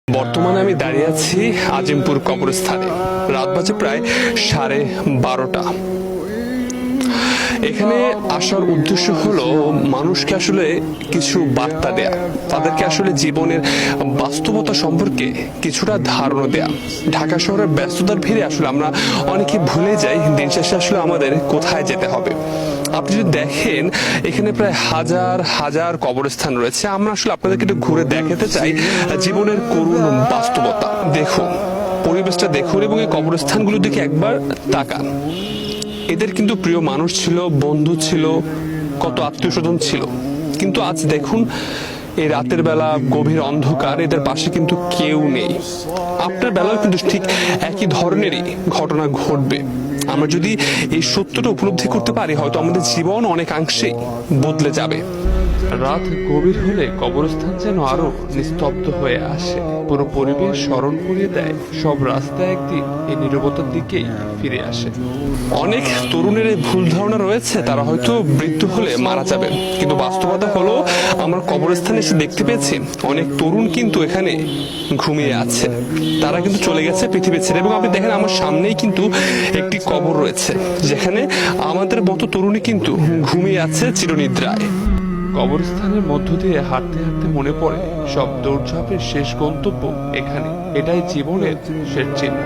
বর্তমানে আমি দাঁড়িয়ে আছি আজিমপুর কবরস্থানে। রাত বাজে প্রায় 12:30। এখানে আসার উদ্দেশ্য হলো মানুষকে আসলে কিছু বার্তা দেয়া, তাদেরকে আসলে জীবনের বাস্তবতা সম্পর্কে কিছুটা ধারণা দেয়া। ঢাকা শহরের ব্যস্ততার ভিড়ে আসলে আমরা অনেকে ভুলে যাই দিন শেষে আসলে আমাদের কোথায় যেতে হবে। আপনি যদি দেখেন এখানে প্রায় হাজার হাজার কবরস্থান রয়েছে। আমরা আসলে আপনাদেরকে একটু ঘুরে দেখাতে চাই জীবনের করুণ বাস্তবতা। দেখুন, পরিবেশটা দেখুন এবং এই কবরস্থানগুলোর দিকে একবার তাকান। এদের কিন্তু প্রিয় মানুষ ছিল, বন্ধু ছিল, কত আত্মীয় স্বজন ছিল, কিন্তু আজ দেখুন এই রাতের বেলা গভীর অন্ধকার, এদের পাশে কিন্তু কেউ নেই। আপনার বেলাও কিন্তু ঠিক একই ধরনেরই ঘটনা ঘটবে। আমরা যদি এই সত্যটা উপলব্ধি করতে পারি, হয়তো আমাদের জীবন অনেকাংশেই বদলে যাবে। রাত গভীর হলে কবরস্থান যেন আরো নিস্তব্ধ হয়ে আসে। পুরো পরিবেশ স্মরণ করিয়ে দেয় সব রাস্তা একদিন এই নীরবতার দিকেই ফিরে আসে। অনেক তরুণের এই ভুল ধারণা রয়েছে তারা হয়তো মৃত্যু হলে মারা যাবে, কিন্তু বাস্তবতা হলো আমরা কবরস্থানে এসে দেখতে পেয়েছি অনেক তরুণ কিন্তু এখানে ঘুমিয়ে আছে। তারা কিন্তু চলে গেছে পৃথিবী ছেড়ে। এবং আপনি দেখেন আমার সামনেই কিন্তু একটি কবর রয়েছে যেখানে আমাদের মতো তরুণী কিন্তু ঘুমিয়ে আছে চিরনিদ্রায়। কবরস্থানের মধ্য দিয়ে হাঁটতে হাঁটতে মনে পড়ে সব দৌড়ঝাঁপের শেষ গন্তব্য এখানে। এটাই জীবনের শেষ চিহ্ন।